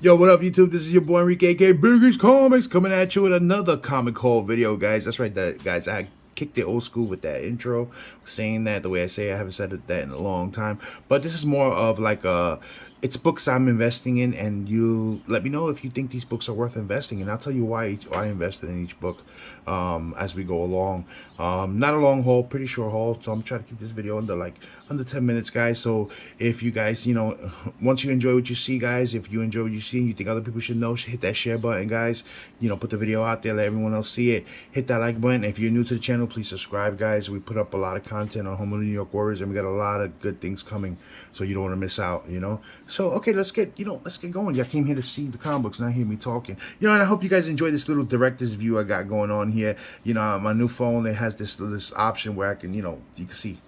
Yo, what up, YouTube? This is your boy Enrique, aka Biggest Comics, coming at you with another comic haul video, guys. That's right, guys. I kicked it old school with that intro, saying that the way I say it. I haven't said that in a long time. But this is more of like it's books I'm investing in, and you let me know if you think these books are worth investing in. I'll tell you why I invested in each book as we go along. Not a long haul, pretty short haul, so I'm trying to keep this video under 10 minutes, guys. So if you guys, once you enjoy what you see, guys, if you enjoy what you see and you think other people should know, hit that share button, guys. Put the video out there, let everyone else see it. Hit that like button. If you're new to the channel, please subscribe, guys. We put up a lot of content on Home of the New York Warriors, and we got a lot of good things coming, so you don't want to miss out, So okay, let's get going. Y'all came here to see the comic books, not hear me talking. And I hope you guys enjoy this little director's view I got going on here. My new phone, it has this option where I can,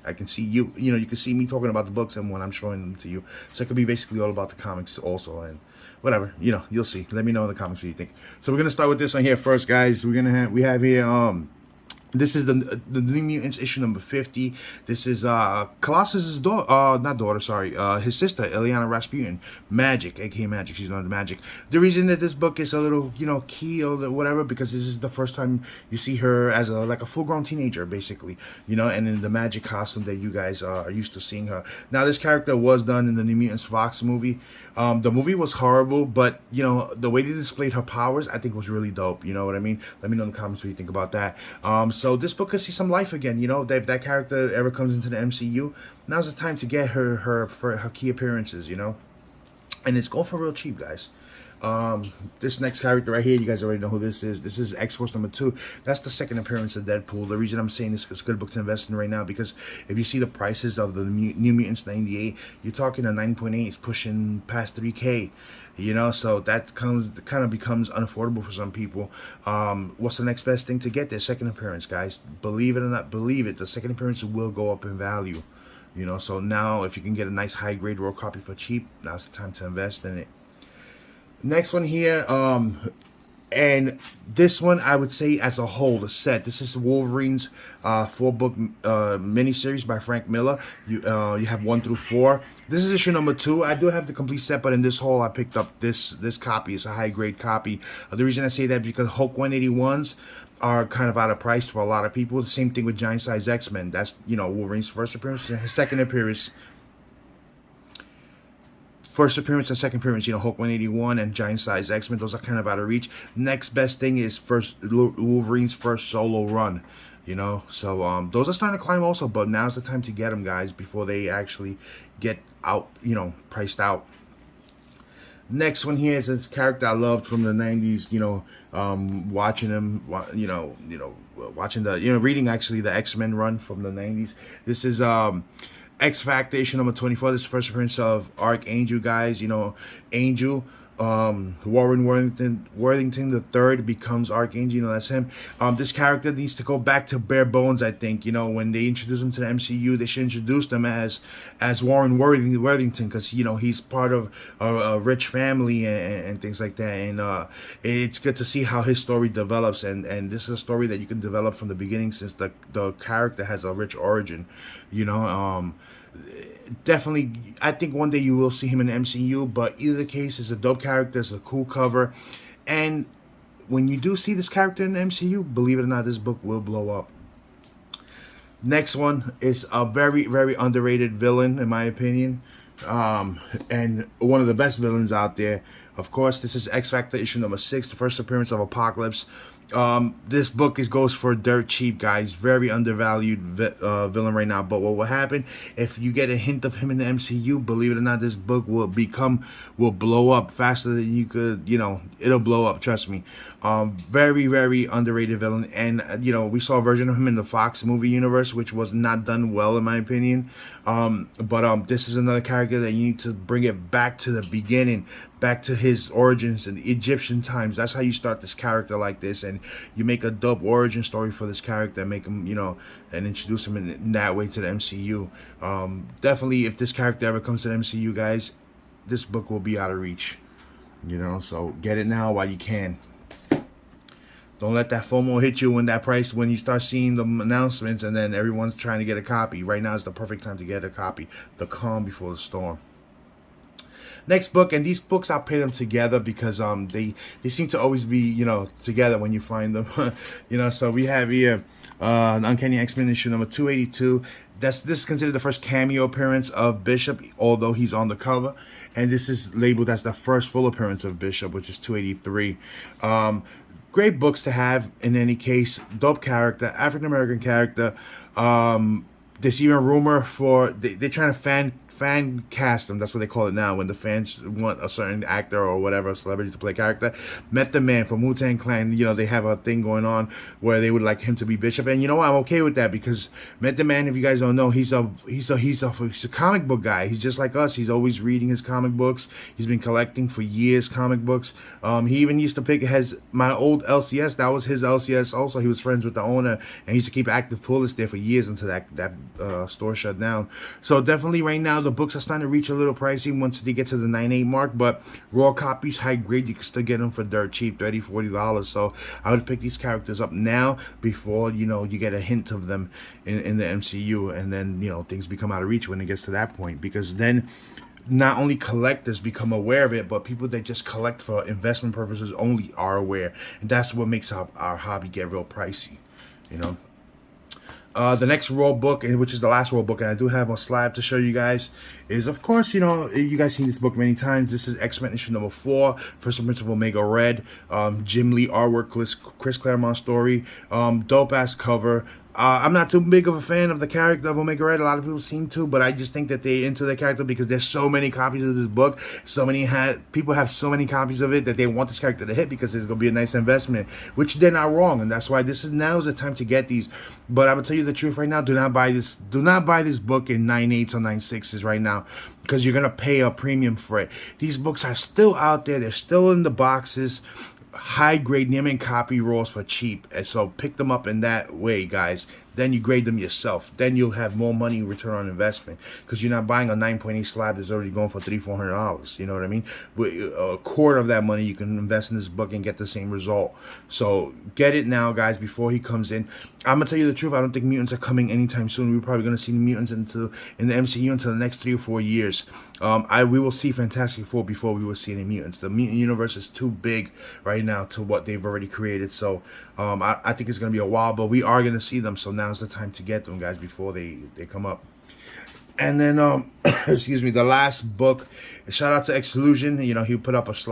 I can see you. You can see me talking about the books and when I'm showing them to you. So it could be basically all about the comics also, and whatever, you'll see. Let me know in the comments what you think. So we're gonna start with this one here first, guys. We have here this is the New Mutants issue number 50. This is Colossus's daughter, his sister, Illyana Rasputin, Magic, aka Magic. She's known as Magic. The reason that this book is a little, key or whatever, because this is the first time you see her as like a full-grown teenager, basically, and in the Magic costume that you guys are used to seeing her. Now, this character was done in the New Mutants Fox movie. The movie was horrible, but the way they displayed her powers, I think was really dope. You know what I mean? Let me know in the comments what you think about that. So this book could see some life again. If that character ever comes into the MCU, now's the time to get her for her key appearances. And it's going for real cheap, guys. This next character right here, you guys already know who this is. This is X-Force number 2. That's the second appearance of Deadpool. The reason I'm saying this is a good book to invest in right now, because if you see the prices of the New Mutants 98, you're talking a 9.8 is pushing past 3K. So that kind of becomes unaffordable for some people. What's the next best thing to get? Their second appearance, guys. Believe it or not, believe it, the second appearance will go up in value. So now if you can get a nice high grade raw copy for cheap, now's the time to invest in it. Next one here, and this one I would say as a whole, the set. This is Wolverine's 4-book miniseries by Frank Miller. You have 1 through 4. This is issue number 2. I do have the complete set, but in this haul I picked up this copy. It's a high grade copy. The reason I say that because Hulk 181s are kind of out of price for a lot of people. The same thing with Giant Size X-Men. That's Wolverine's first appearance, his second appearance. First appearance and second appearance, Hulk 181 and Giant Size X-Men, those are kind of out of reach. Next best thing is Wolverine's first solo run, So those are starting to climb also, but now's the time to get them, guys, before they actually get out, priced out. Next one here is this character I loved from the 90s, watching him, watching reading actually the X-Men run from the 90s. This is X Factor issue number 24. This is the first appearance of Archangel, guys. Angel, Warren Worthington the third becomes Archangel. That's him. This character needs to go back to bare bones, I think. When they introduce him to the MCU, they should introduce them as Warren Worthington, because he's part of a rich family and things like that. And it's good to see how his story develops. And this is a story that you can develop from the beginning, since the character has a rich origin. Definitely, I think one day you will see him in the MCU, but either case, is a dope character, it's a cool cover, and when you do see this character in the MCU, believe it or not, this book will blow up. Next one is a very, very underrated villain, in my opinion, and one of the best villains out there. Of course, this is X Factor issue number 6, the first appearance of Apocalypse. This book goes for dirt cheap, guys. Very undervalued villain right now. But what will happen if you get a hint of him in the MCU? Believe it or not, this book will blow up faster than you could. It'll blow up. Trust me. Very, very underrated villain. And we saw a version of him in the Fox movie universe, which was not done well, in my opinion. But this is another character that you need to bring it back to the beginning, back to his origins in the Egyptian times. That's how you start this character like this, and you make a dope origin story for this character, and make him, and introduce him in that way to the MCU. Definitely, if this character ever comes to the MCU, guys, this book will be out of reach. So get it now while you can. Don't let that FOMO hit you when you start seeing the announcements and then everyone's trying to get a copy. Right now is the perfect time to get a copy. The calm before the storm. next book, and these books I'll pay them together because they seem to always be, you know, together when you find them. You know, so we have here an Uncanny XMen issue number 282. This is considered the first cameo appearance of Bishop, although he's on the cover, and this is labeled as the first full appearance of Bishop, which is 283. Great books to have in any case. Dope character, African American character. There's even a rumor for they're trying to fan cast them. That's what they call it now, when the fans want a certain actor or whatever, a celebrity to play a character. Method Man from Wu-Tang Clan, you know, they have a thing going on where they would like him to be Bishop, and you know what, I'm okay with that, because Method Man, if you guys don't know, he's a comic book guy. He's just like us. He's always reading his comic books. He's been collecting for years comic books. He even used to pick my old LCS. That was his LCS also. He was friends with the owner, and he used to keep active pull lists there for years until that store shut down. So definitely right now the books are starting to reach a little pricey once they get to the 9.8 mark, but raw copies, high grade, you can still get them for dirt cheap, $30-$40. So I would pick these characters up now before, you know, you get a hint of them in the MCU, and then, you know, things become out of reach when it gets to that point, because then not only collectors become aware of it, but people that just collect for investment purposes only are aware, and that's what makes our hobby get real pricey, you know. The next raw book, which is the last raw book, and I do have a slab to show you guys, is, of course, you know, you guys seen this book many times. This is X-Men issue number 4, First Appearance of Omega Red. Jim Lee artwork, Chris Claremont story. Dope ass cover. I'm not too big of a fan of the character of Omega Red. A lot of people seem to, but I just think that they're into the character because there's so many copies of this book. So many people have so many copies of it that they want this character to hit because it's gonna be a nice investment, which they're not wrong, and that's why now is the time to get these. But I will tell you the truth right now: do not buy this. Do not buy this book in 9.8s or 9.6s right now, because you're gonna pay a premium for it. These books are still out there. They're still in the boxes. High grade Neiman copy rolls for cheap, and so pick them up in that way, guys. Then you grade them yourself. Then you'll have more money return on investment, because you're not buying a 9.8 slab that's already going for $300-$400. You know what I mean? With a quarter of that money, you can invest in this book and get the same result. So get it now, guys, before he comes in. I'm gonna tell you the truth. I don't think mutants are coming anytime soon. We're probably gonna see the mutants in the MCU until the next 3 or 4 years. We will see Fantastic Four before we will see any mutants. The mutant universe is too big right now to what they've already created. So I think it's gonna be a while, but we are gonna see them. So now's the time to get them, guys, before they come up. And then excuse me, the last book, shout out to Exclusion. You know, he put up it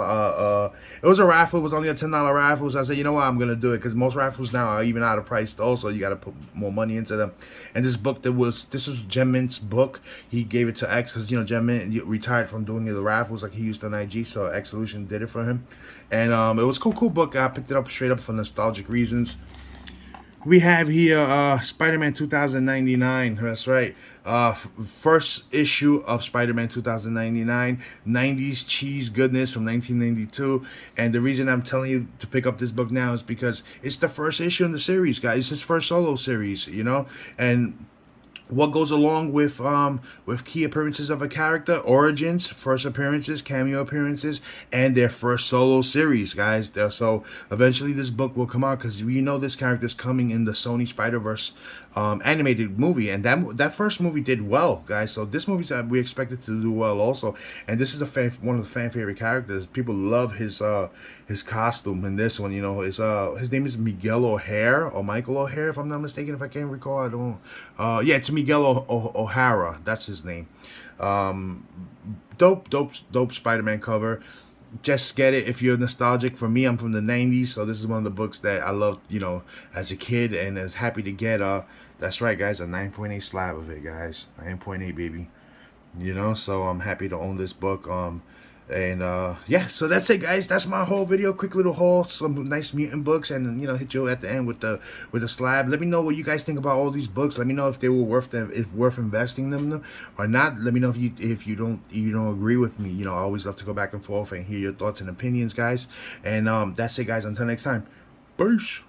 was a raffle. It was only a $10 raffle. So I said, you know what, I'm gonna do it, because most raffles now are even out of price also. You got to put more money into them. And this book, this was Gem Mint's book. He gave it to X because, you know, Gem Mint retired from doing the raffles like he used on IG, so Exclusion did it for him. And it was a cool book. I picked it up straight up for nostalgic reasons. We have here Spider-Man 2099. That's right. First issue of Spider-Man 2099. 90s cheese goodness from 1992. And the reason I'm telling you to pick up this book now is because it's the first issue in the series, guys. It's his first solo series, you know? And what goes along with key appearances of a character, origins, first appearances, cameo appearances, and their first solo series, guys. So eventually this book will come out, because we know this character is coming in the Sony Spider-Verse animated movie, and that first movie did well, guys. So this movie, we expect it to do well also, and this is one of the fan favorite characters. People love his costume in this one. You know, his name is Miguel O'Hare, or Michael O'Hare, if I'm not mistaken. If I can't recall, I don't. Yeah, it's Miguel O'Hara. That's his name. Dope Spider-Man cover. Just get it if you're nostalgic. For me, I'm from the 90s, so this is one of the books that I loved, you know, as a kid, and I was happy to get. That's right, guys, a 9.8 slab of it, guys. 9.8, baby. You know, so I'm happy to own this book. Yeah, so that's it, guys. That's my whole video. Quick little haul, some nice mutant books, and, you know, hit you at the end with the slab. Let me know what you guys think about all these books. Let me know if they were worth investing them or not. Let me know if you don't agree with me. You know, I always love to go back and forth and hear your thoughts and opinions, guys. And that's it, guys. Until next time, peace.